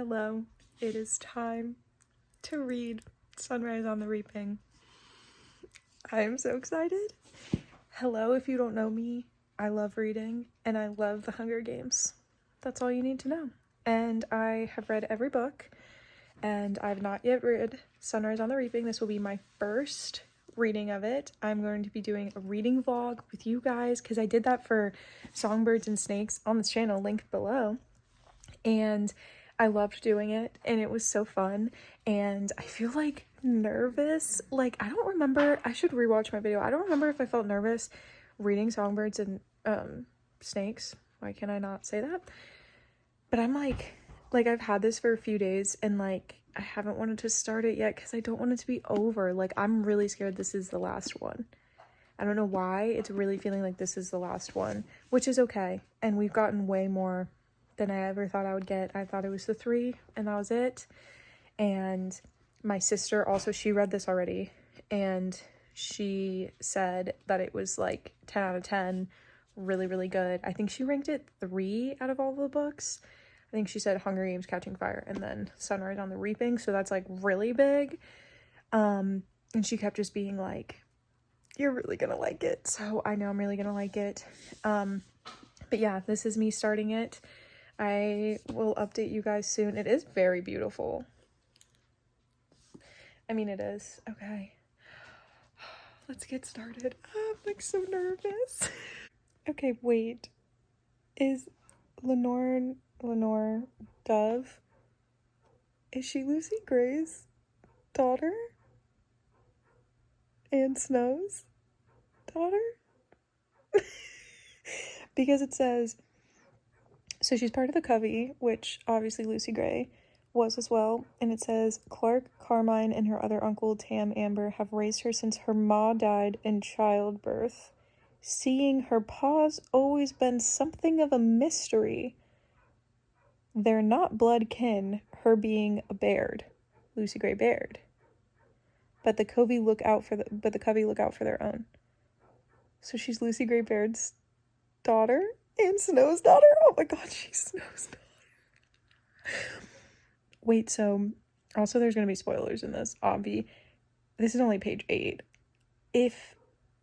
Hello, it is time to read Sunrise on the Reaping. I am so excited. Hello, if you don't know me, I love reading and I love the Hunger Games. That's all you need to know. And I have read every book and I've not yet read Sunrise on the Reaping. This will be my first reading of it. I'm going to be doing a reading vlog with you guys because I did that for Songbirds and Snakes on this channel, linked below. And I loved doing it and it was so fun, and I feel like nervous. Like, I don't remember, I should rewatch my video. I don't remember if I felt nervous reading Songbirds and Snakes. Why can I not say that? But I'm like I've had this for a few days and like I haven't wanted to start it yet because I don't want it to be over. Like, I'm really scared this is the last one. I don't know why. It's really feeling like this is the last one, which is okay. And we've gotten way more than I ever thought I would get. I thought it was the 3 and that was it. And my sister also, she read this already and she said that it was like 10 out of 10, really, really good. I think she ranked it 3 out of all the books. I think she said Hunger Games, Catching Fire, and then Sunrise on the Reaping, so that's like really big. And she kept just being like, you're really gonna like it. So I know I'm really gonna like it. But yeah, this is me starting it. I will update you guys soon. It is very beautiful. I mean, it is. Okay. Let's get started. I'm like so nervous. Okay, wait. Is Lenore Dove, is she Lucy Gray's daughter? And Snow's daughter? Because it says, so she's part of the Covey, which obviously Lucy Gray was as well. And it says, Clark, Carmine, and her other uncle, Tam Amber, have raised her since her ma died in childbirth. Seeing her pa's always been something of a mystery. They're not blood kin, her being a Baird, Lucy Gray Baird. But the Covey look out for their own. So she's Lucy Gray Baird's daughter and Snow's daughter. Oh my god, she's Snow's daughter. Wait, so also there's gonna be spoilers in this, obvi. This is only page 8.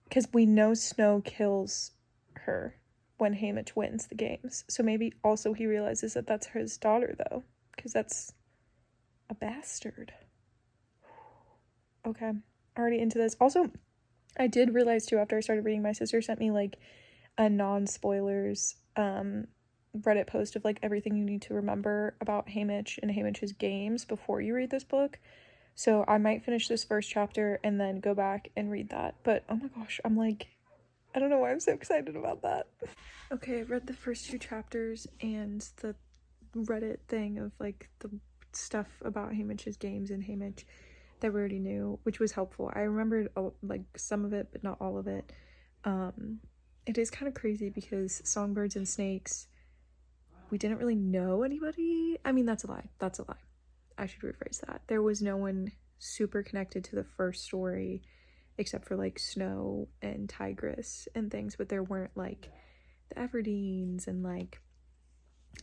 Because we know Snow kills her when Haymitch wins the games. So maybe also he realizes that that's his daughter, though. Because that's a bastard. Okay, already into this. Also, I did realize, too, after I started reading, my sister sent me, like, a non-spoilers Reddit post of, like, everything you need to remember about Haymitch and Haymitch's games before you read this book. So I might finish this first chapter and then go back and read that. But, oh my gosh, I'm like, I don't know why I'm so excited about that. Okay, I read the first 2 chapters and the Reddit thing of, like, the stuff about Haymitch's games and Haymitch that we already knew, which was helpful. I remembered, like, some of it, but not all of it. It is kind of crazy because Songbirds and Snakes, we didn't really know anybody. I mean, that's a lie. That's a lie. I should rephrase that. There was no one super connected to the first story except for, like, Snow and Tigress and things, but there weren't, like, the Everdeens and, like,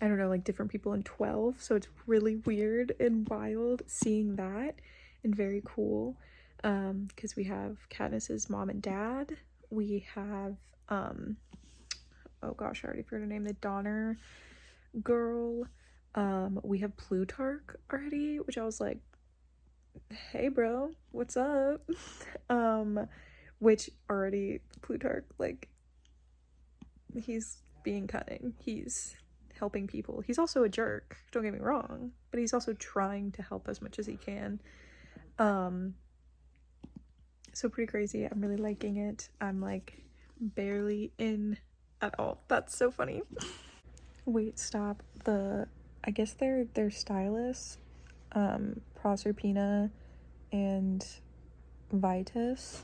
I don't know, like, different people in 12, so it's really weird and wild seeing that, and very cool, because we have Katniss's mom and dad, we have, oh gosh, I already forgot her name, the Donner girl, we have Plutarch already, which I was like, hey bro, what's up? Which already, Plutarch, like, he's being cunning, he's helping people, he's also a jerk, don't get me wrong, but he's also trying to help as much as he can. So pretty crazy. I'm really liking it. I'm like barely in at all. That's so funny. Wait, stop. I guess they're stylists, Proserpina and Vitus,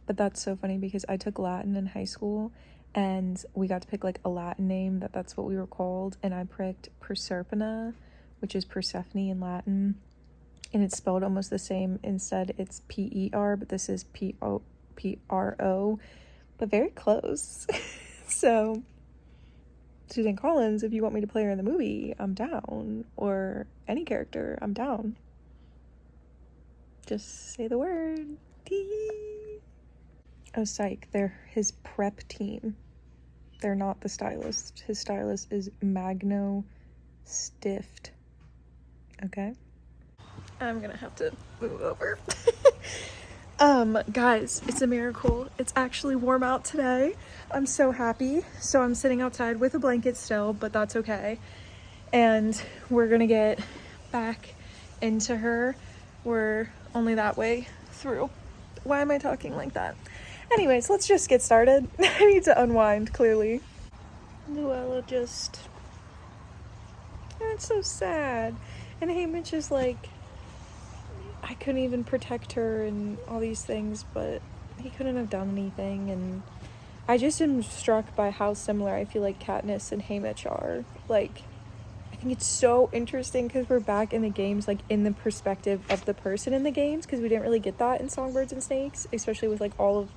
but that's so funny because I took Latin in high school and we got to pick like a Latin name that's what we were called, and I picked Proserpina, which is Persephone in Latin, and it's spelled almost the same. Instead it's P-E-R, but this is P-O-P-R-O, but very close. So Suzanne Collins, if you want me to play her in the movie, I'm down. Or any character, I'm down. Just say the word. Oh, psych. They're his prep team. They're not the stylist. His stylist is Magno Stift. Okay? I'm gonna have to move over. Guys, it's a miracle. It's actually warm out today. I'm so happy. So I'm sitting outside with a blanket still, but that's okay. And we're gonna get back into her. We're only that way through. Why am I talking like that? Anyways, let's just get started. I need to unwind, clearly. Luella just... It's so sad. And Haymitch is like... I couldn't even protect her and all these things, but he couldn't have done anything. And I just am struck by how similar I feel like Katniss and Haymitch are. Like, I think it's so interesting because we're back in the games, like, in the perspective of the person in the games, because we didn't really get that in Songbirds and Snakes, especially with, like, all of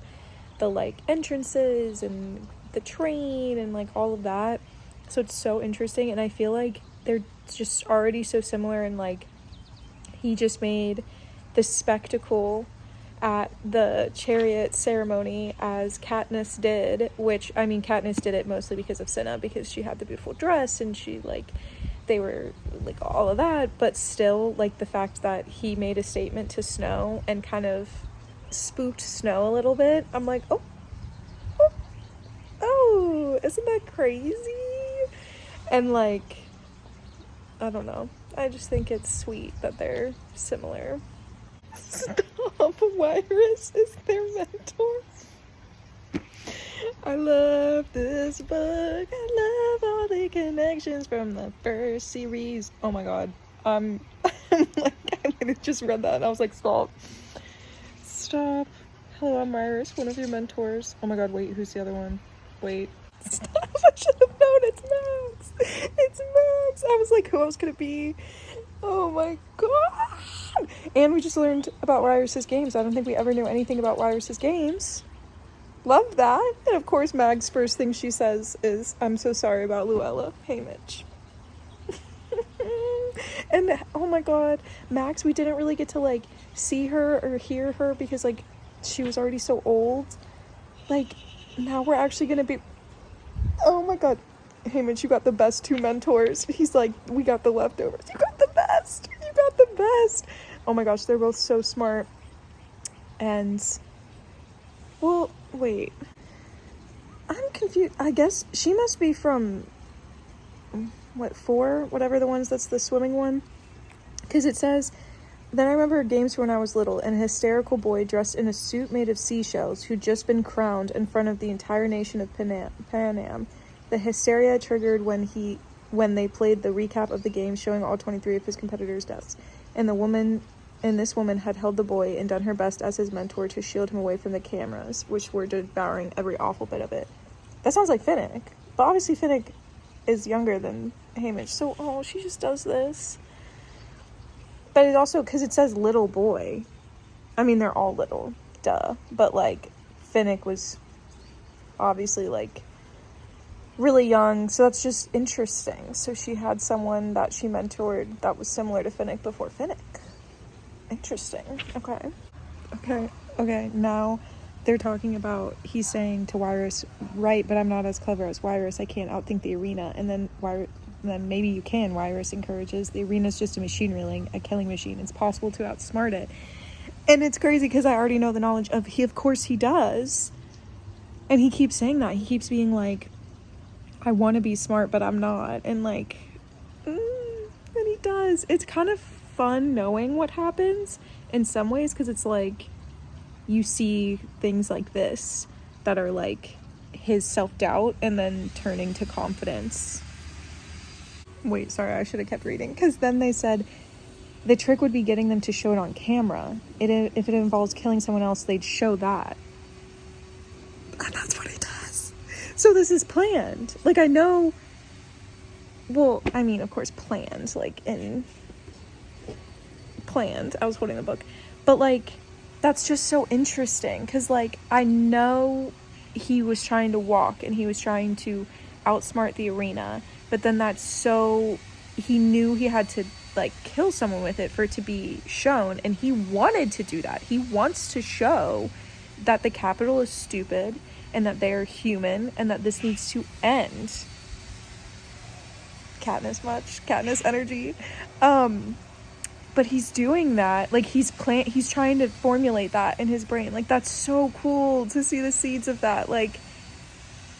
the, like, entrances and the train and, like, all of that. So it's so interesting, and I feel like they're just already so similar, and, like, he just made the spectacle at the chariot ceremony as Katniss did, which, I mean, Katniss did it mostly because of Cinna, because she had the beautiful dress, and she, like, they were, like, all of that, but still, like, the fact that he made a statement to Snow and kind of spooked Snow a little bit, I'm like, oh, isn't that crazy? And, like, I don't know, I just think it's sweet that they're similar. Stop, Virus is their mentor. I love this book. I love all the connections from the first series. Oh my god. I'm like, I just read that and I was like, stop. Hello, I'm Iris, one of your mentors. Oh my god, wait, who's the other one? Wait. Stop, I should have known. It's Max. It's Max. I was like, who else could it be? Oh my god. And we just learned about Iris's games. I don't think we ever knew anything about Iris's games. Love that. And of course, Mag's first thing she says is, I'm so sorry about Luella, Haymitch. And oh my god, Max, we didn't really get to, like, see her or hear her because, like, she was already so old. Like, now we're actually gonna be... Oh my god, Haymitch, you got the best two mentors. He's like, we got the leftovers. You got the best. You got the best. Oh my gosh, they're both so smart. And, well, wait. I'm confused. I guess she must be from, what, 4? Whatever the ones, that's the swimming one. Because it says, then I remember games when I was little, and a hysterical boy dressed in a suit made of seashells who'd just been crowned in front of the entire nation of Panam. The hysteria triggered when they played the recap of the game showing all 23 of his competitors' deaths. And this woman had held the boy and done her best as his mentor to shield him away from the cameras, which were devouring every awful bit of it. That sounds like Finnick. But obviously Finnick is younger than Haymitch, so, oh, she just does this. But it also, because it says little boy. I mean, they're all little, duh. But, like, Finnick was obviously, like, really young, so that's just interesting. So she had someone that she mentored that was similar to Finnick before Finnick. Interesting. Okay, now they're talking about, he's saying to Wyrus, right, but I'm not as clever as Wyrus, I can't outthink the arena. And then maybe you can, Wyrus encourages. The arena's just a machine reeling, a killing machine. It's possible to outsmart it. And it's crazy because I already know the knowledge of of course he does. And he keeps saying that. He keeps being like, I want to be smart, but I'm not. And like, and he does. It's kind of fun knowing what happens in some ways, because it's like, you see things like this that are like his self-doubt and then turning to confidence. Wait, sorry, I should have kept reading, because then they said the trick would be getting them to show it on camera. If it involves killing someone else, they'd show that. And that's what he does. So this is planned. Like, I know, well, I mean, of course, planned, like, planned. I was holding the book. But, like, that's just so interesting, because, like, I know he was trying to walk, and he was trying to outsmart the arena, but then he knew he had to like kill someone with it for it to be shown, and he wanted to do that. He wants to show that the Capitol is stupid and that they are human and that this needs to end. Katniss energy. But he's doing that, like he's trying to formulate that in his brain. Like that's so cool to see the seeds of that. Like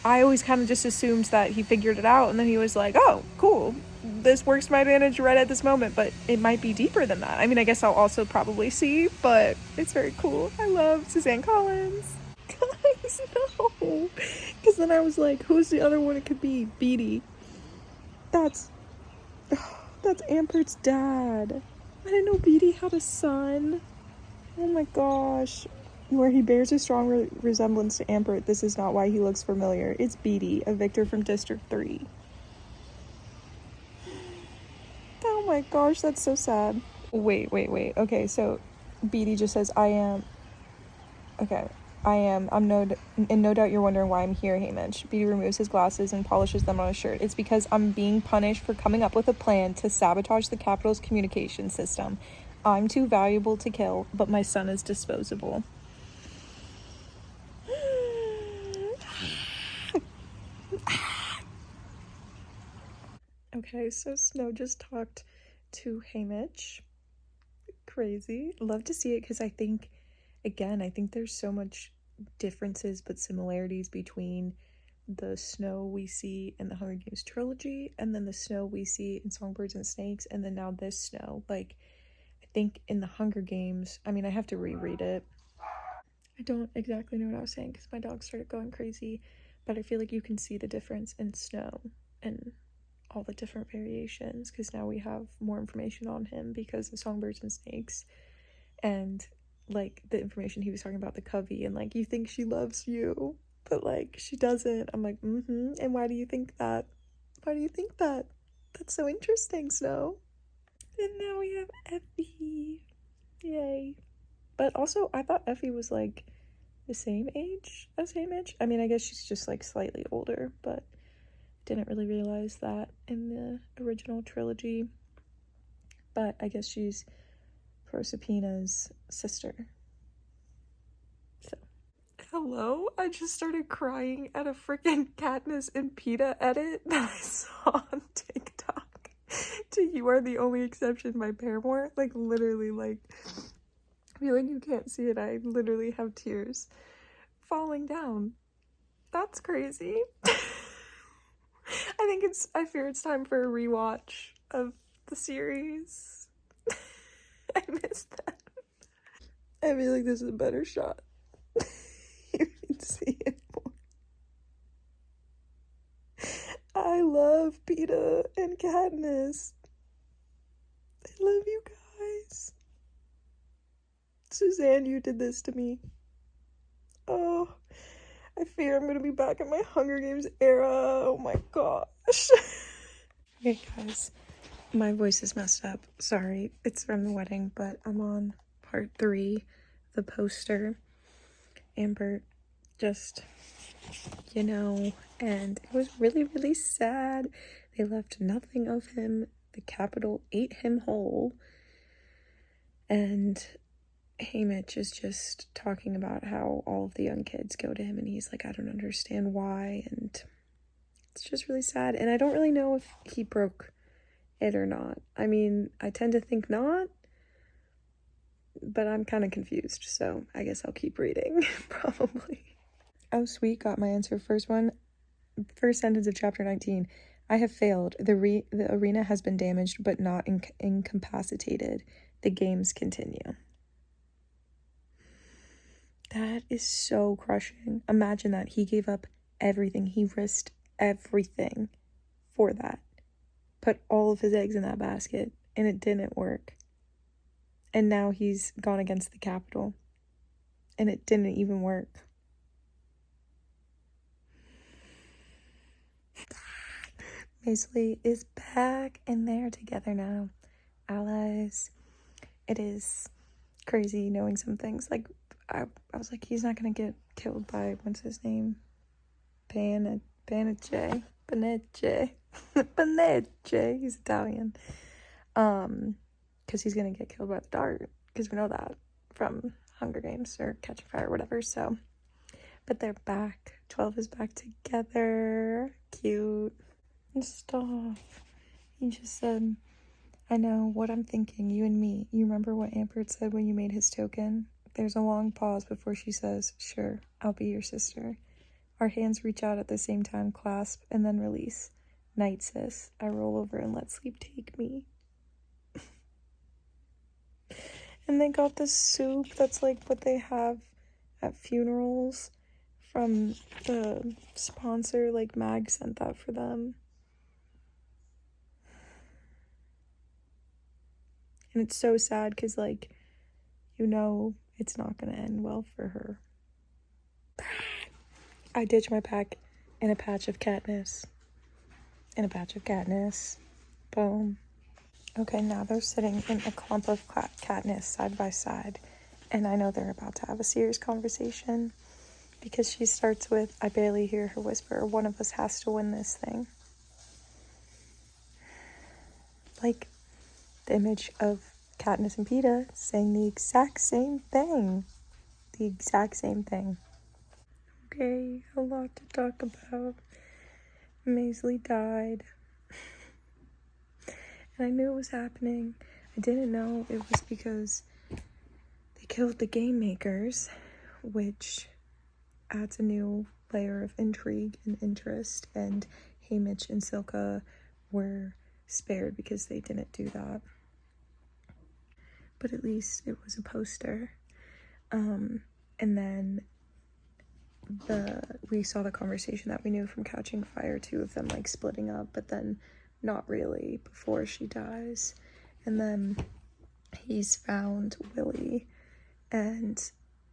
I always kind of just assumed that he figured it out and then he was like, oh cool, this works to my advantage right at this moment, but it might be deeper than that. I mean, I guess I'll also probably see, but it's very cool. I love Suzanne Collins. Guys, no, because then I was like, who's the other one it could be? Beatty. That's Ambert's dad. I didn't know Beatty had a son. Oh my gosh. Where he bears a strong resemblance to Ambert, this is not why he looks familiar. It's Beatty, a victor from District 3. Oh my gosh, that's so sad. Wait. Okay, so Beatty just says, I am. In no doubt you're wondering why I'm here, Haymitch. Beatty removes his glasses and polishes them on his shirt. It's because I'm being punished for coming up with a plan to sabotage the Capitol's communication system. I'm too valuable to kill, but my son is disposable. Okay, so Snow just talked to Haymitch. Crazy. Love to see it because I think there's so much differences but similarities between the Snow we see in the Hunger Games trilogy and then the Snow we see in Songbirds and Snakes and then now this Snow. Like, I think in the Hunger Games, I mean, I have to reread it. I don't exactly know what I was saying because my dog started going crazy, but I feel like you can see the difference in Snow and all the different variations because now we have more information on him because of Songbirds and Snakes and like the information he was talking about the Covey and like you think she loves you but like she doesn't. I'm like and why do you think that? That's so interesting, Snow. And now we have Effie. Yay. But also I thought Effie was like the same age as Haymitch. I mean, I guess she's just like slightly older, but didn't really realize that in the original trilogy. But I guess she's Proserpina's sister. So, hello? I just started crying at a freaking Katniss and Peeta edit that I saw on TikTok to You Are the Only Exception by Paramore. Like, literally, like, I feel like you can't see it. I literally have tears falling down. That's crazy. I fear it's time for a rewatch of the series. I missed that. I feel like this is a better shot. You can see it more. I love Peeta and Katniss. I love you guys. Suzanne, you did this to me. Oh, I fear I'm gonna be back in my Hunger Games era. Oh my gosh. Okay, guys. My voice is messed up. Sorry, it's from the wedding, but I'm on part 3, the poster. Amber just, and it was really, really sad. They left nothing of him. The Capitol ate him whole. And Haymitch is just talking about how all of the young kids go to him, and he's like, I don't understand why, and it's just really sad. And I don't really know if he broke it or not. I mean, I tend to think not, but I'm kind of confused, so I guess I'll keep reading. Probably. Oh sweet, got my answer. First sentence of chapter 19. I have failed. The arena has been damaged but not incapacitated. The games continue. That is so crushing. Imagine that. He gave up everything. He risked everything for that. Put all of his eggs in that basket, and it didn't work. And now he's gone against the Capitol, and it didn't even work. Maisley is back, and they're together now. Allies. It is crazy knowing some things. Like, I was like, he's not gonna get killed by, what's his name? Banachek. Paneche. Paneche. He's Italian. Because he's gonna get killed by the dart. Because we know that from Hunger Games or Catching Fire or whatever, so. But they're back. 12 is back together. Cute. And stuff. He just said, I know what I'm thinking, you and me. You remember what Ampert said when you made his token? There's a long pause before she says, sure, I'll be your sister. Our hands reach out at the same time, clasp, and then release. Night, sis. I roll over and let sleep take me. And they got this soup that's like what they have at funerals from the sponsor. Like, Mag sent that for them. And it's so sad because, like, you know it's not going to end well for her. I ditched my pack in a patch of Katniss. Boom. Okay, now they're sitting in a clump of Katniss side by side. And I know they're about to have a serious conversation. Because she starts with, I barely hear her whisper, one of us has to win this thing. Like, the image of Katniss and Peeta saying the exact same thing. Okay, a lot to talk about. Maisley died. And I knew it was happening. I didn't know it was because they killed the game makers, which adds a new layer of intrigue and interest, and Haymitch and Silka were spared because they didn't do that. But at least it was a poster. And then we saw the conversation that we knew from Catching Fire, two of them like splitting up, but then not really before she dies. And then he's found Willie and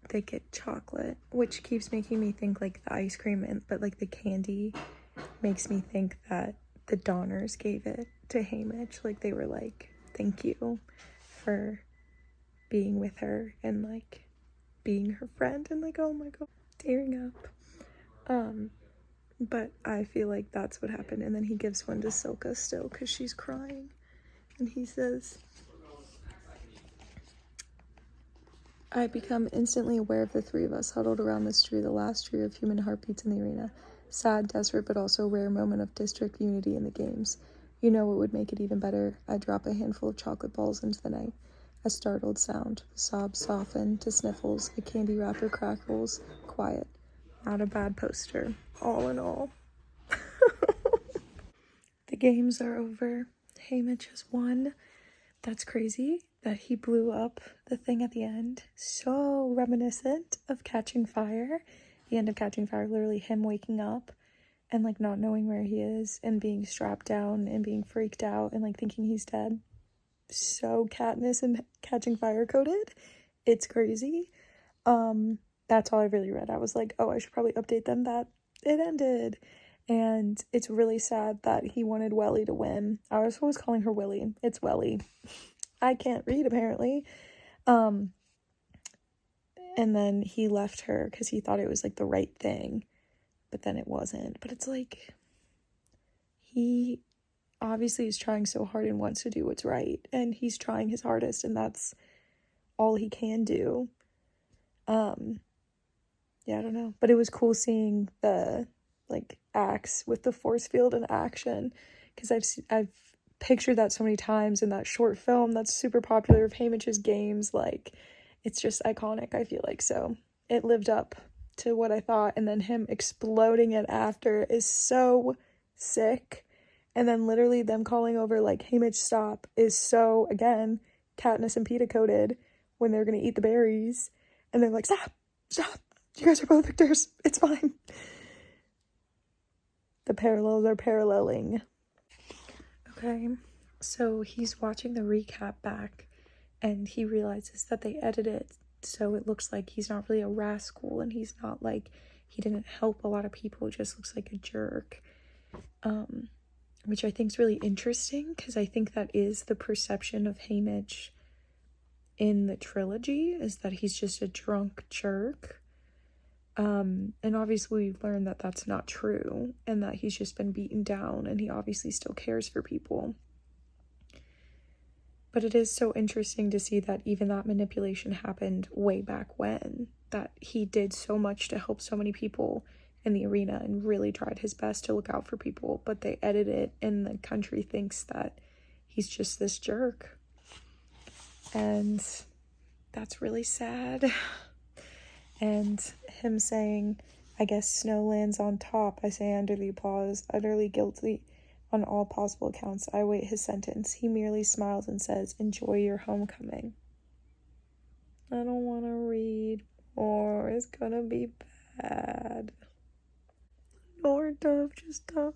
they get chocolate, which keeps making me think like the ice cream, but like the candy makes me think that the Donners gave it to Haymitch. Like they were like, thank you for being with her and like being her friend, and like, oh my god, tearing up. But I feel like that's what happened. And then he gives one to Silka still because she's crying, and he says, I become instantly aware of the three of us huddled around this tree, the last tree of human heartbeats in the arena. Sad, desperate, but also a rare moment of district unity in the games. You know what would make it even better? I drop a handful of chocolate balls into the night. A startled sound. The sobs soften to sniffles. A candy wrapper crackles. Quiet. Not a bad poster. All in all. The games are over. Haymitch has won. That's crazy that he blew up the thing at the end. So reminiscent of Catching Fire. The end of Catching Fire, literally him waking up and like not knowing where he is and being strapped down and being freaked out and like thinking he's dead. So Katniss and Catching Fire coded. It's crazy. That's all I really read. I was like, oh, I should probably update them that it ended. And it's really sad that he wanted Welly to win. I was always calling her Willie. It's Welly. I can't read, apparently. And then he left her because he thought it was, like, the right thing. But then it wasn't. But it's like, he obviously is trying so hard and wants to do what's right. And he's trying his hardest, and that's all he can do. Yeah, I don't know. But it was cool seeing the, like, axe with the force field in action, because I've pictured that so many times in that short film that's super popular of Haymitch's games. Like, it's just iconic, I feel like. So it lived up to what I thought, and then him exploding it after is so sick. And then literally them calling over like, Haymitch, stop, is so, again, Katniss and Peeta coded when they're gonna eat the berries, and they're like, stop, you guys are both victors, it's fine. The parallels are paralleling. Okay, so he's watching the recap back, and he realizes that they edited it so it looks like he's not really a rascal, and he's not like, he didn't help a lot of people, it just looks like a jerk. Which I think is really interesting, because I think that is the perception of Haymitch in the trilogy, is that he's just a drunk jerk. And obviously we've learned that that's not true, and that he's just been beaten down, and he obviously still cares for people. But it is so interesting to see that even that manipulation happened way back when, that he did so much to help so many people in the arena and really tried his best to look out for people, but they edit it and the country thinks that he's just this jerk. And that's really sad. And him saying, I guess snow lands on top, I say under the applause, utterly guilty on all possible accounts. I await his sentence. He merely smiles and says, enjoy your homecoming. I don't want to read more. It's gonna be bad. Lenore Dove just died.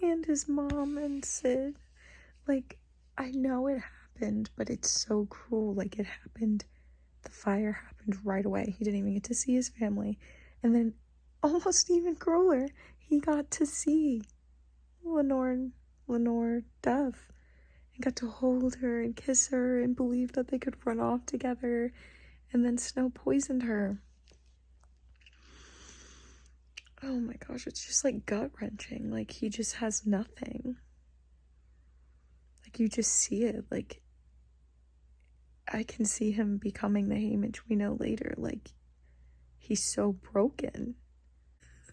And his mom and Sid. Like, I know it happened, but it's so cruel. Like, it happened. The fire happened right away. He didn't even get to see his family. And then, almost even crueler, he got to see Lenore Dove and got to hold her and kiss her and believe that they could run off together. And then Snow poisoned her. Oh my gosh, it's just like gut-wrenching. Like, he just has nothing. Like, you just see it. Like, I can see him becoming the Haymitch we know later. Like, he's so broken.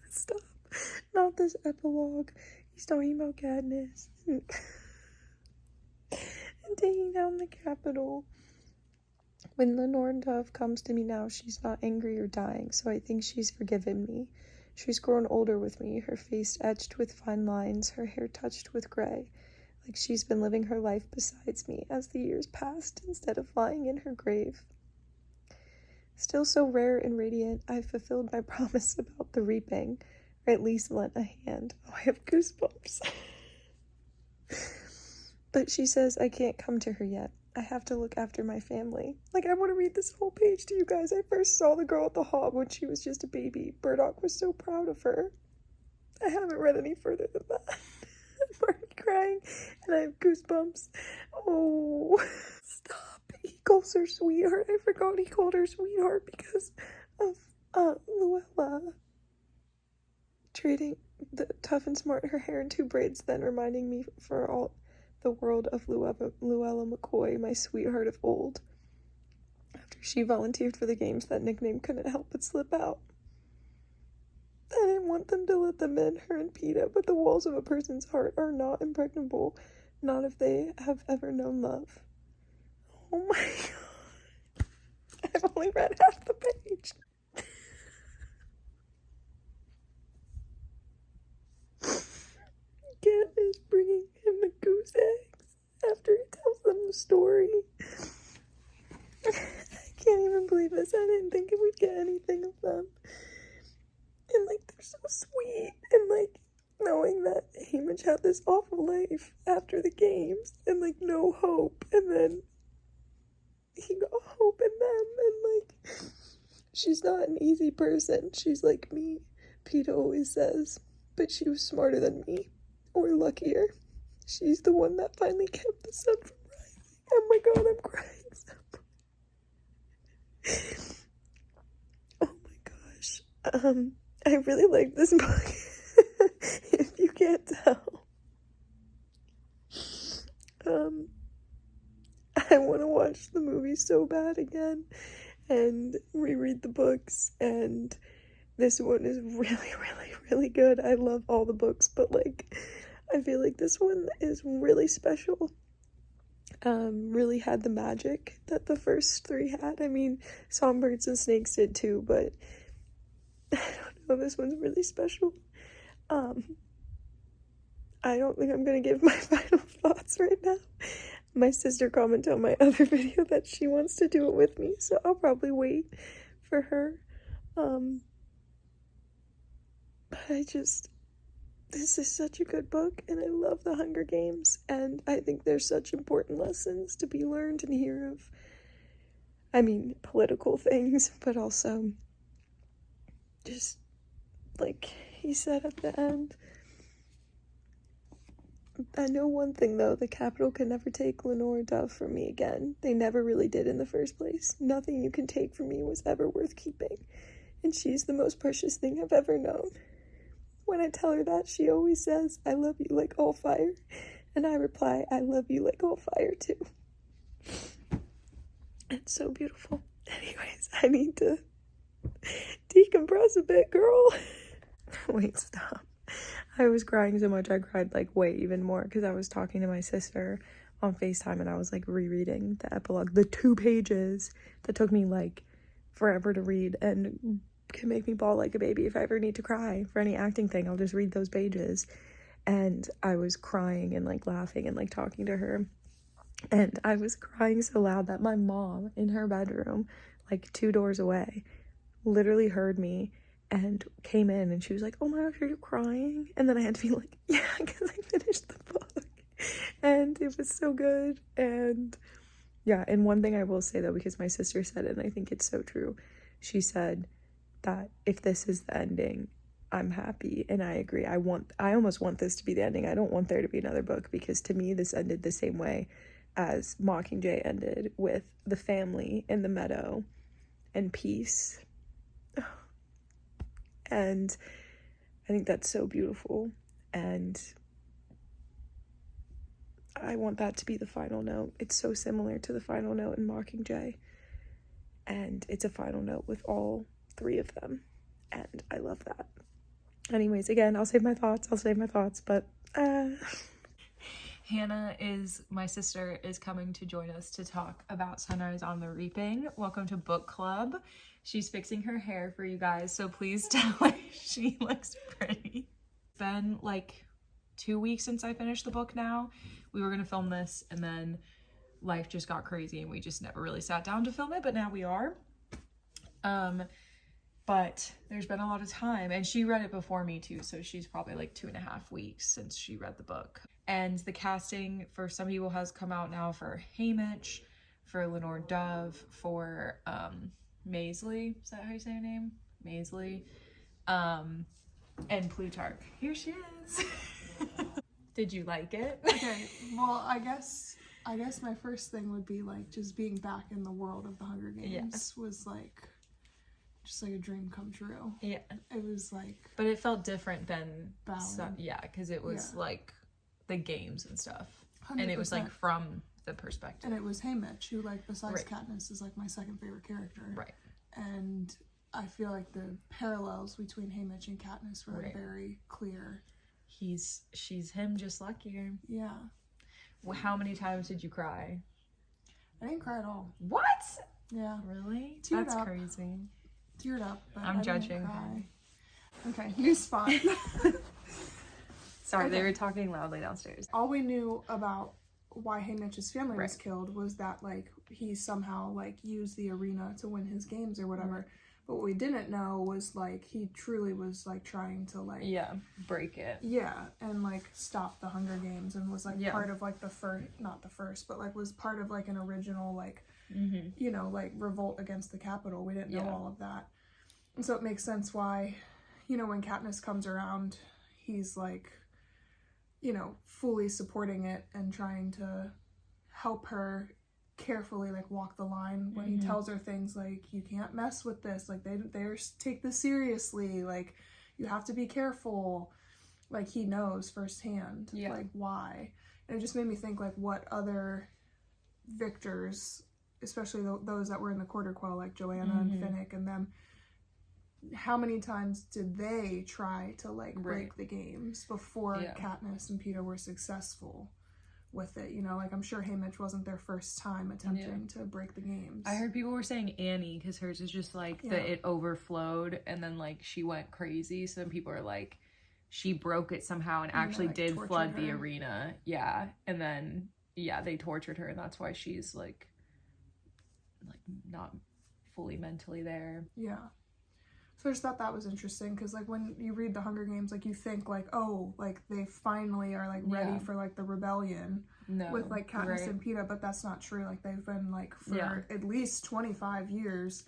Stop. Not this epilogue. He's talking about Katniss. And taking down the Capitol. When Lenore Dove comes to me now, she's not angry or dying, so I think she's forgiven me. She's grown older with me, her face etched with fine lines, her hair touched with gray. Like she's been living her life besides me as the years passed instead of lying in her grave. Still so rare and radiant, I fulfilled my promise about the reaping, or at least lent a hand. Oh, I have goosebumps. But she says I can't come to her yet. I have to look after my family. Like, I want to read this whole page to you guys. I first saw the girl at the Hob when she was just a baby. Burdock was so proud of her. I haven't read any further than that. I'm already crying, and I have goosebumps. Oh, stop. He calls her sweetheart. I forgot he called her sweetheart because of Luella trading the tough and smart her hair in 2 braids, then reminding me for all the world of Luella McCoy, my sweetheart of old. After she volunteered for the games, that nickname couldn't help but slip out. I didn't want them to let them in, her and Peeta, but the walls of a person's heart are not impregnable, not if they have ever known love. Oh my god. I've only read half the page. Cat is bringing him the goose eggs after he tells them the story. I can't even believe this. I didn't think we'd get anything of them. And, like, they're so sweet. And, like, knowing that Haymitch had this awful life after the games. And, like, no hope. And then he got hope in them. And, like, she's not an easy person. She's like me, Peeta always says. But she was smarter than me. Or luckier. She's the one that finally kept the sun from rising. Oh my god, I'm crying so much. Oh my gosh. I really like this book. If you can't tell. I want to watch the movie so bad again. And reread the books. And this one is really, really, really good. I love all the books, but, like, I feel like this one is really special. Really had the magic that the first 3 had. I mean, Songbirds and Snakes did too, but I don't know, this one's really special. I don't think I'm gonna give my final thoughts right now. My sister commented on my other video that she wants to do it with me, so I'll probably wait for her. This is such a good book, and I love the Hunger Games, and I think there's such important lessons to be learned and hear of, I mean, political things, but also just, like he said at the end, I know one thing, though. The Capitol can never take Lenore Dove from me again. They never really did in the first place. Nothing you can take from me was ever worth keeping. And she's the most precious thing I've ever known. When I tell her that, she always says, I love you like all fire. And I reply, I love you like all fire, too. It's so beautiful. Anyways, I need to decompress a bit, girl. Wait, stop. I was crying so much I cried like way even more because I was talking to my sister on FaceTime and I was like rereading the epilogue, the 2 pages that took me like forever to read and can make me bawl like a baby. If I ever need to cry for any acting thing, I'll just read those pages. And I was crying and like laughing and like talking to her, and I was crying so loud that my mom in her bedroom, like 2 doors away, literally heard me and came in, and she was like, oh my gosh, are you crying? And then I had to be like, yeah, because I finished the book. And it was so good. And yeah, and one thing I will say, though, because my sister said it, and I think it's so true, she said that if this is the ending, I'm happy. And I agree. I almost want this to be the ending. I don't want there to be another book, because to me this ended the same way as Mockingjay ended, with the family in the meadow and peace. And I think that's so beautiful, and I want that to be the final note. It's so similar to the final note in Mockingjay, and it's a final note with all 3 of them, and I love that. Anyways, again, I'll save my thoughts, but Hannah, my sister, is coming to join us to talk about Sunrise on the Reaping. Welcome to book club. She's fixing her hair for you guys, so please tell her she looks pretty. It's been like 2 weeks since I finished the book now. We were gonna film this and then life just got crazy and we just never really sat down to film it, but now we are. But there's been a lot of time, and she read it before me too, so she's probably like 2.5 weeks since she read the book. And the casting for some people has come out now for Haymitch, for Lenore Dove, for Maisley, is that how you say her name? Maisley, and Plutarch. Here she is. Did you like it? Okay, well, I guess my first thing would be like just being back in the world of the Hunger Games was like just like a dream come true. Yeah. It was like, but it felt different than yeah, because it was like the games and stuff. 100%. And it was like from the perspective. And it was Haymitch, who like besides Katniss is like my second favorite character. Right. And I feel like the parallels between Haymitch and Katniss were like very clear. She's him, just luckier. Yeah. Well, how many times did you cry? I didn't cry at all. What? Yeah. Really? Teared That's up. Crazy. Teared up, but I'm I judging didn't cry. her. Okay, new spot. Sorry, they were talking loudly downstairs. All we knew about why Haymitch's family was killed was that like he somehow like used the arena to win his games or whatever. But what we didn't know was like he truly was like trying to like break it. Yeah, and like stop the Hunger Games, and was like part of like the first, not the first, but like was part of like an original like you know, like revolt against the Capitol. We didn't know all of that. And so it makes sense why, you know, when Katniss comes around, he's like, you know, fully supporting it and trying to help her carefully like walk the line when he tells her things like, you can't mess with this, like they take this seriously, like you have to be careful. Like he knows firsthand like why. And it just made me think like what other victors, especially those that were in the Quarter Quell, like Joanna and Finnick and them, how many times did they try to like break the games before Katniss and Peeta were successful with it? You know, like I'm sure Haymitch wasn't their first time attempting to break the games. I heard people were saying Annie, because hers is just like that it overflowed and then like she went crazy, so then people are like she broke it somehow and actually like, did flood the arena. Yeah. And then they tortured her, and that's why she's like not fully mentally there. Yeah. So I just thought that was interesting, because like when you read the Hunger Games, like you think like, oh, like they finally are like ready for like the rebellion with like Katniss and Peeta, but that's not true. Like they've been like for at least 25 years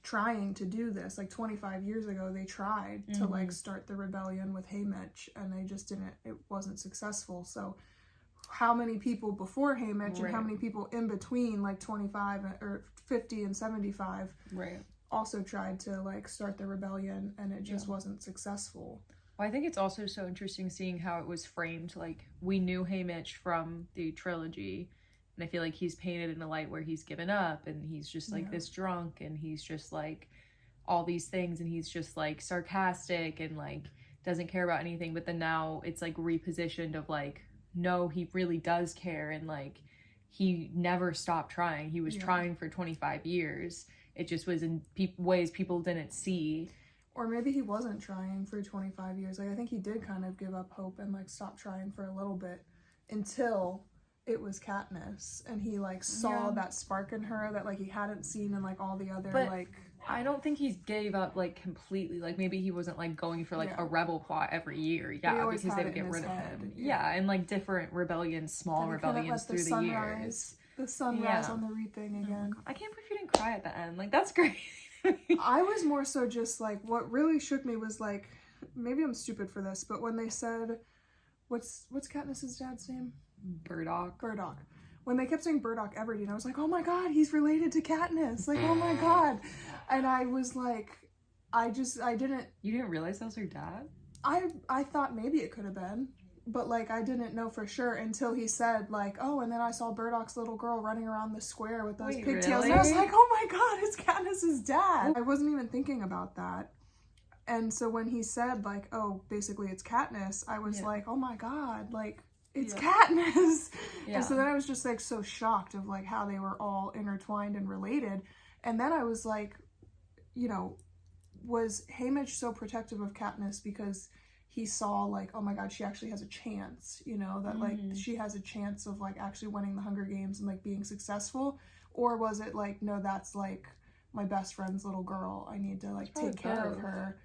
trying to do this. Like 25 years ago they tried to like start the rebellion with Haymitch, and they just didn't, it wasn't successful. So how many people before Haymitch and how many people in between, like 25 or 50 and 75, also tried to like start the rebellion, and it just wasn't successful. Well, I think it's also so interesting seeing how it was framed. Like, we knew Haymitch from the trilogy, and I feel like he's painted in a light where he's given up, and he's just like this drunk, and he's just like all these things, and he's just like sarcastic and like doesn't care about anything. But then now it's like repositioned of like, no, he really does care, and like he never stopped trying. He was trying for 25 years. It just was in ways people didn't see. Or maybe he wasn't trying for 25 years. Like, I think he did kind of give up hope and like stop trying for a little bit until it was Katniss, and he like saw that spark in her that like he hadn't seen in like all the other like. I don't think he gave up like completely. Like, maybe he wasn't like going for like a rebel plot every year. Yeah, because they would get rid of him. Yeah, and like different rebellions, small rebellions through the years. The sunrise on the reaping again. I can't believe you didn't cry at the end. Like, that's great. I was more so just like, what really shook me was like, maybe I'm stupid for this, but when they said, what's Katniss's dad's name? Burdock. When they kept saying Burdock Everdeen, I was like, oh my god, he's related to Katniss. Like, oh my god. And I was like, I didn't... You didn't realize that was her dad? I thought maybe it could have been. But, like, I didn't know for sure until he said, like, oh, and then I saw Burdock's little girl running around the square with those pigtails. Really? And I was like, oh my god, it's Katniss's dad. I wasn't even thinking about that. And so when he said, like, oh, basically it's Katniss, I was like, oh my god, like, it's Katniss. And so then I was just, like, so shocked of, like, how they were all intertwined and related. And then I was like, you know, was Haymitch so protective of Katniss because he saw, like, oh my god, she actually has a chance, you know, that, like, she has a chance of, like, actually winning the Hunger Games and, like, being successful? Or was it, like, no, that's, like, my best friend's little girl. I need to, like, take care of her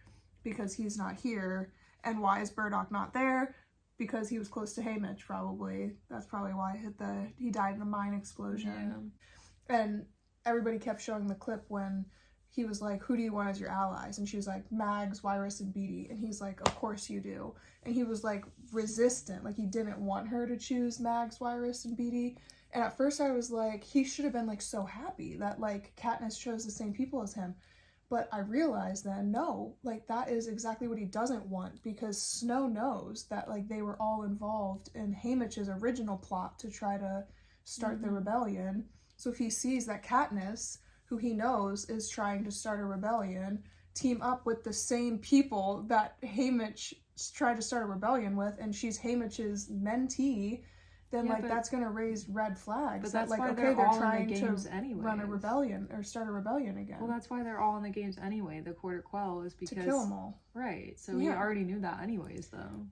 because he's not here. And why is Burdock not there? Because he was close to Haymitch, probably. That's probably why he died in a mine explosion. Yeah. And everybody kept showing the clip when he was like, who do you want as your allies? And she was like, Mags, Wiress, and Beetee. And he's like, of course you do. And he was like resistant. Like, he didn't want her to choose Mags, Wiress, and Beetee. And at first I was like, he should have been like so happy that like Katniss chose the same people as him. But I realized then, no, like that is exactly what he doesn't want, because Snow knows that like they were all involved in Haymitch's original plot to try to start the rebellion. So if he sees that Katniss, who he knows is trying to start a rebellion, team up with the same people that Haymitch tried to start a rebellion with, and she's Haymitch's mentee, then like that's gonna raise red flags. But that's like, why okay, they're all trying in the games to anyways. run a rebellion or start a rebellion again. Well, that's why they're all in the games anyway. The Quarter Quell is because to kill them all. Right. So we already knew that anyways, though.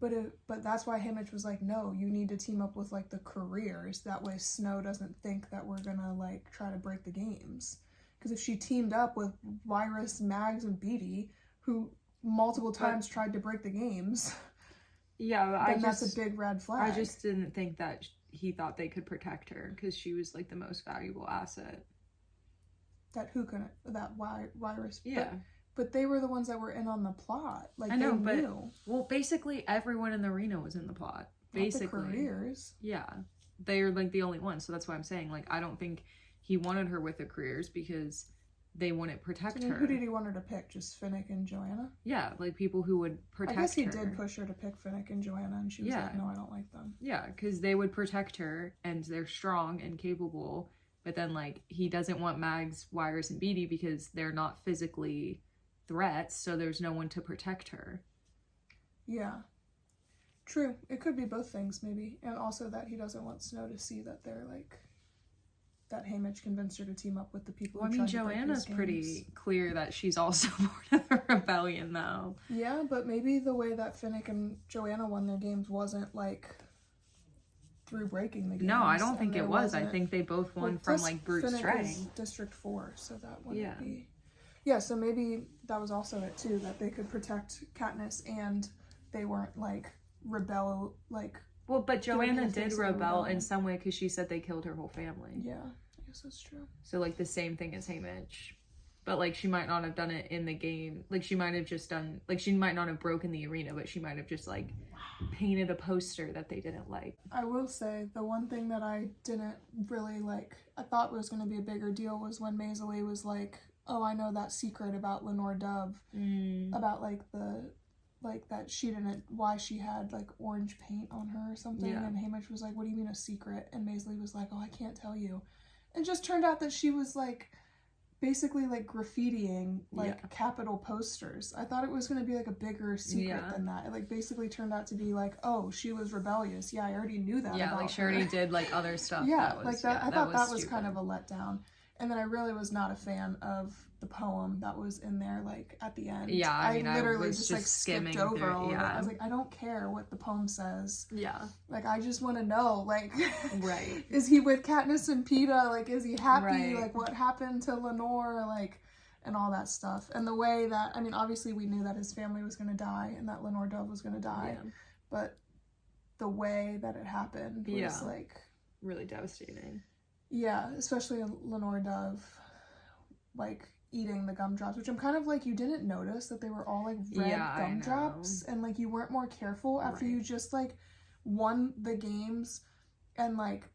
But that's why Haymitch was like, no, you need to team up with like the careers. That way Snow doesn't think that we're gonna like try to break the games. Because if she teamed up with Wiress, Mags, and Beetee, who multiple times tried to break the games, then that's a big red flag. I just didn't think that he thought they could protect her because she was like the most valuable asset. That Wiress. Yeah. But they were the ones that were in on the plot. Like, I know, they knew. Well, basically everyone in the arena was in the plot. Basically. Not the careers. Yeah. They're like the only ones. So that's why I'm saying, like, I don't think he wanted her with the careers because they wouldn't protect her. Who did he want her to pick? Just Finnick and Joanna? Yeah, like people who would protect her. I guess he did push her to pick Finnick and Joanna, and she was like, no, I don't like them. Yeah, because they would protect her, and they're strong and capable, but then, like, he doesn't want Mags, Wiress, and Beetee because they're not physically threats, so there's no one to protect her. Yeah. True. It could be both things, maybe. And also that he doesn't want Snow to see that they're, like, that Haymitch convinced her to team up with the people who tried to break his games. Joanna's pretty clear that she's also part of the rebellion, though. Yeah, but maybe the way that Finnick and Joanna won their games wasn't, like, through breaking the games. No, I don't think it was. I think they both won from, like, brute strength. District 4, so that wouldn't be... Yeah, so maybe that was also it, too, that they could protect Katniss and they weren't, like, Well, but Joanna did rebel in some way because she said they killed her whole family. Yeah, I guess that's true. So, like, the same thing as Haymitch. but like she might not have done it in the game. Like she might have just done, like she might not have broken the arena, but she might have just like painted a poster that they didn't like. I will say the one thing that I didn't really like, I thought was going to be a bigger deal, was when Maisie was like, oh, I know that secret about Lenore Dove, about like that she didn't, why she had like orange paint on her or something. Yeah. And Haymitch was like, what do you mean a secret? And Maisie was like, oh, I can't tell you. And just turned out that she was like basically like graffitiing like Capitol posters. I thought it was going to be like a bigger secret than that. It like basically turned out to be like, oh, she was rebellious. Yeah, I already knew that. Yeah, about like she her. already did like other stuff. Yeah, that was, like that. I thought that was stupid. kind of a letdown. And then I really was not a fan of the poem that was in there, like at the end. Yeah, I mean, literally I was just like skipped over all of it. I was like, I don't care what the poem says. Yeah. Like, I just want to know, like, right. Is he with Katniss and Peeta? Like, is he happy? Right. Like, what happened to Lenore? Like, and all that stuff. And the way that, I mean, obviously we knew that his family was going to die and that Lenore Dove was going to die. Yeah. But the way that it happened was like really devastating. Yeah, especially Lenore Dove, like, eating the gumdrops, which I'm kind of like, you didn't notice that they were all, like, red gumdrops, and, like, you weren't more careful after you just, like, won the games and, like,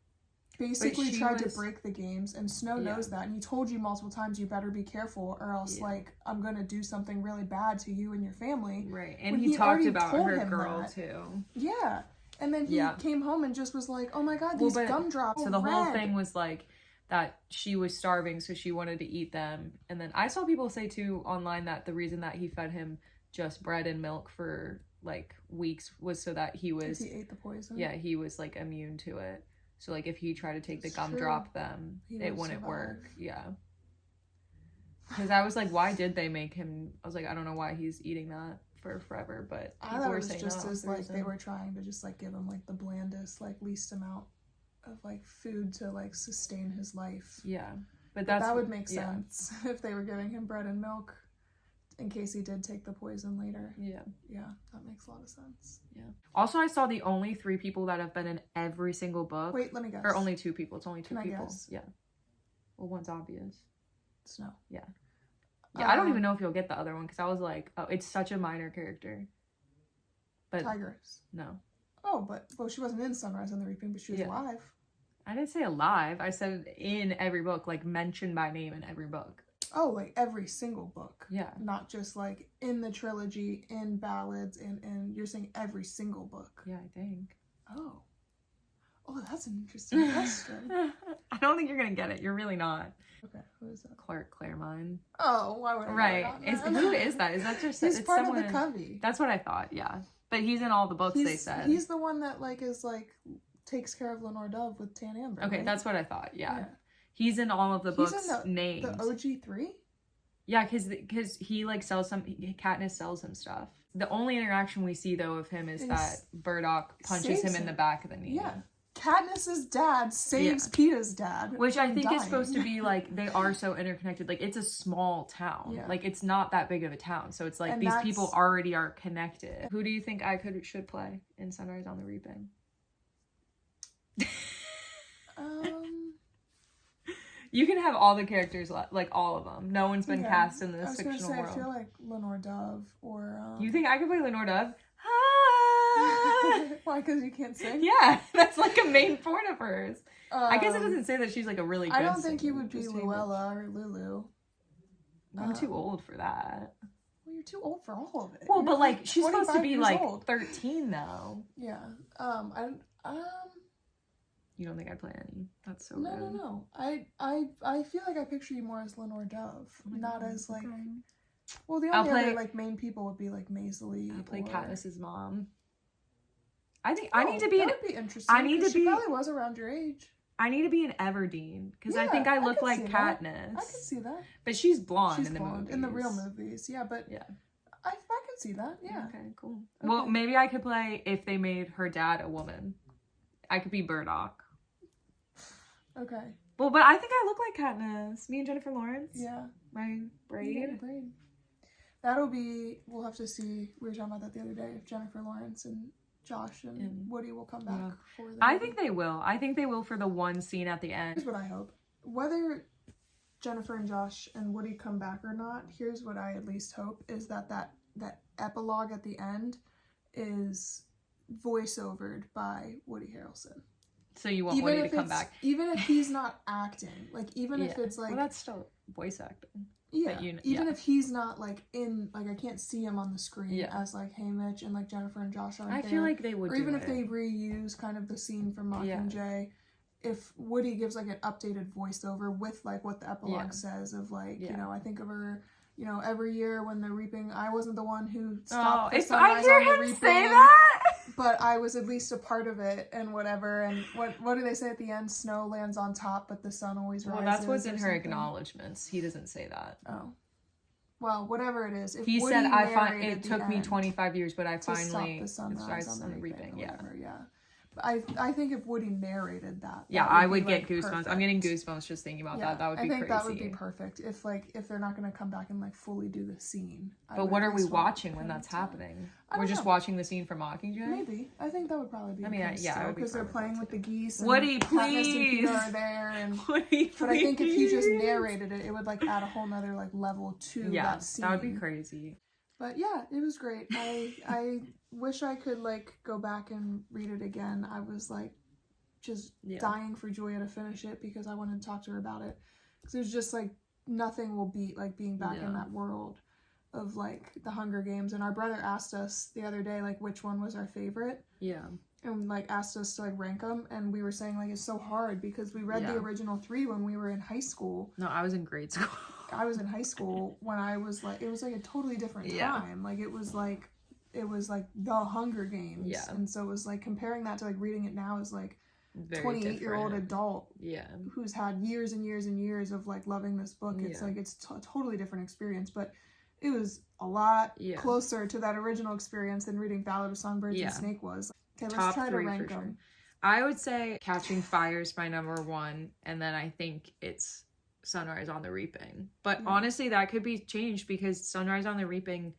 basically tried to break the games, and Snow knows that, and he told you multiple times, you better be careful, or else, like, I'm gonna do something really bad to you and your family. Right, and he talked about her girl, too. Yeah. And then he came home and just was like, oh my god, these gumdrops. So the whole thing was like that she was starving, so she wanted to eat them. And then I saw people say too online that the reason that he fed him just bread and milk for like weeks was so that he was... He ate the poison? Yeah, he was like immune to it. So like if he tried to take the gumdrop them, it wouldn't work. Yeah. Because I was like, why did they make him... I was like, I don't know why he's eating that for forever, but I thought it was just as like they were trying to just like give him like the blandest, like least amount of like food to like sustain his life. Yeah, but that would make sense if they were giving him bread and milk in case he did take the poison later. Yeah, that makes a lot of sense. Yeah. Also, I saw the only 3 people that have been in every single book. Wait, let me guess. Or only 2 people. It's only 2 Can people. I guess? Yeah. Well, one's obvious. Snow. Yeah. Yeah, I don't even know if you'll get the other one because I was like, oh, it's such a minor character. But Tigress. No. Oh, well, she wasn't in Sunrise on the Reaping, but she was alive. I didn't say alive. I said in every book, like mentioned by name in every book. Oh, like every single book. Yeah. Not just like in the trilogy, in ballads, and you're saying every single book. Yeah, I think. Oh, that's an interesting question. I don't think you're gonna get it. You're really not. Okay, who is that? Clark Claremont. Oh, why would I? Right. Who is that? Is that just? He's part of the Covey. That's what I thought. Yeah, but he's in all the books. They said he's the one that like is like takes care of Lenore Dove with Tan Amber. Okay, right? That's what I thought. Yeah. He's in all of the books named. The OG3. Yeah, because he like sells some. Katniss sells him stuff. The only interaction we see though of him is that Burdock punches him in the back of the knee. Yeah. Katniss's dad saves Peeta's dad. Which I think is supposed to be like, they are so interconnected. Like, it's a small town. Yeah. Like, it's not that big of a town. So it's like, these people already are connected. Who do you think I should play in Sunrise on the Reaping? You can have all the characters, like all of them. No one's been cast in this fictional world. I feel like Lenore Dove or... You think I could play Lenore Dove? Why? Because you can't sing? Yeah, that's like a main point of hers. I guess it doesn't say that she's like a really good I don't think singer, you would be Luella or Lulu. I'm too old for that. Well, you're too old for all of it. Well, but like she's supposed to be like 13 though. Yeah. You don't think I'd play any? That's so No. I feel like I picture you more as Lenore Dove, not as like. Okay. Well, the only other like main people would be like Maisie. I'll play Katniss's mom. I think I need to be. That would be interesting. I need to be. She probably was around your age. I need to be an Everdeen because I think I look like Katniss. I can see that. But she's blonde in the movies. In the real movies, yeah. But yeah, I can see that. Yeah. Okay, cool. Okay. Well, maybe I could play if they made her dad a woman. I could be Burdock. Okay. Well, but I think I look like Katniss. Me and Jennifer Lawrence. Yeah. My braid. That'll be. We'll have to see. We were talking about that the other day. If Jennifer Lawrence and Josh and Woody will come back for the I think they will. I think they will for the one scene at the end. Here's what I hope. Whether Jennifer and Josh and Woody come back or not, here's what I at least hope, is that epilogue at the end is voiceovered by Woody Harrelson. So you want Woody to come back? Even if he's not acting, like, even if it's like... Well, that's still voice acting. Yeah, even if he's not, like, in... Like, I can't see him on the screen as, like, Haymitch and, like, Jennifer and Josh aren't there. I feel like they would. Or even if they reuse kind of the scene from Mockingjay, if Woody gives, like, an updated voiceover with, like, what the epilogue says of, like, you know, I think of her... You know, every year when they're reaping, I wasn't the one who stopped the sunrise on the reaping. Say that? But I was at least a part of it and whatever. And what do they say at the end? Snow lands on top, but the sun always rises. Well, that's what's in her acknowledgements. He doesn't say that. Oh. Well, whatever it is. If he Woody said, it took me 25 years, but I finally... To stop the sunrise on the reaping. Yeah. I think if Woody narrated that, I would get goosebumps. Perfect. I'm getting goosebumps just thinking about that. That would be crazy. I think that would be perfect if they're not going to come back and like fully do the scene. But what are we watching when that's happening? We're just watching the scene from Mockingjay. Maybe. I think that would probably be. I mean, because they're playing with the geese. Woody, and please. Katniss and Peter are there, and Woody, please. But I think if he just narrated it, it would like add a whole nother like level to that scene. That would be crazy. But yeah, it was great. I wish I could like go back and read it again. I was like just dying for Julia to finish it because I wanted to talk to her about it. Because it was just like nothing will beat like being back in that world of like the Hunger Games. And our brother asked us the other day like which one was our favorite. Yeah. And like asked us to like rank them, and we were saying like it's so hard because we read the original 3 when we were in high school. No, I was in grade school. I was in high school when I was like, it was like a totally different time. Like it was like the Hunger Games. Yeah. And so it was like comparing that to like reading it now is like 28-year-old adult who's had years and years and years of like loving this book. It's like it's a totally different experience, but it was a lot closer to that original experience than reading Ballad of Songbirds and Snake was. Okay, let's try to rank them. Sure. I would say Catching Fire is my number 1, and then I think it's Sunrise on the Reaping. But honestly, that could be changed because Sunrise on the Reaping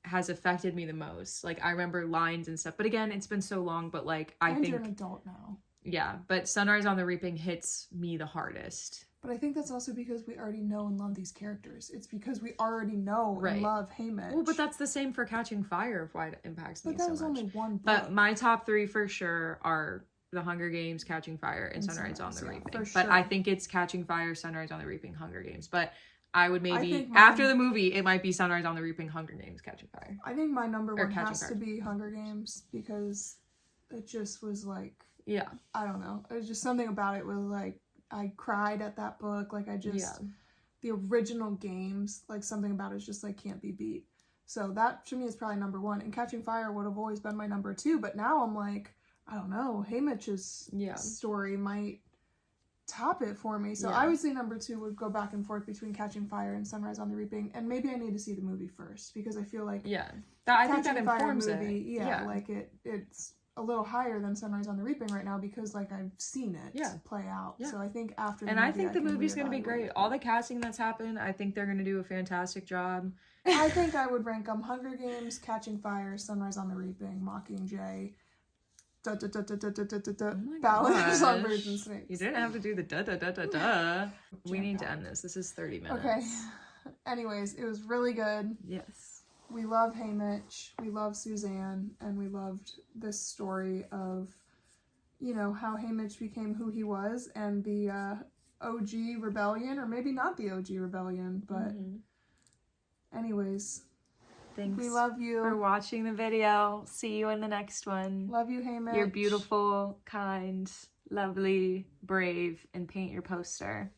has affected me the most. Like, I remember lines and stuff. But again, it's been so long, but like, I think... you're an adult now. Yeah, but Sunrise on the Reaping hits me the hardest. But I think that's also because we already know and love these characters. It's because we already know and love Haymitch. Well, but that's the same for Catching Fire of why it impacts me so much. But that was only one book. But my top 3 for sure are The Hunger Games, Catching Fire, and Sunrise on the Reaping. For sure. But I think it's Catching Fire, Sunrise on the Reaping, Hunger Games. But I would maybe, after the movie, it might be Sunrise on the Reaping, Hunger Games, Catching Fire. I think my number 1 has to be Hunger Games because it just was like... Yeah. I don't know. It was just something about it was like, I cried at that book. Like, I just... The original games, like, something about it just, like, can't be beat. So that, to me, is probably number 1. And Catching Fire would have always been my number 2. But now I'm like, I don't know. Haymitch's story might top it for me. So I would say number 2 would go back and forth between Catching Fire and Sunrise on the Reaping. And maybe I need to see the movie first. Because I feel like... I think that informs movie, like, it's... a little higher than Sunrise on the Reaping right now because like I've seen it play out. So I think after the movie, I think the movie's going to be great. All the casting that's happened, I think they're going to do a fantastic job. I think I would rank them Hunger Games, Catching Fire, Sunrise on the Reaping, Mockingjay, Ballad of Songbirds and Snakes. You didn't have to do the da-da-da-da-da. We need to end this. This is 30 minutes. Okay. Anyways, it was really good. Yes. We love Haymitch, we love Suzanne, and we loved this story of, you know, how Haymitch became who he was and the OG rebellion, or maybe not the OG rebellion, but anyways. Thanks. We love you. For watching the video. See you in the next one. Love you, Haymitch. You're beautiful, kind, lovely, brave, and paint your poster.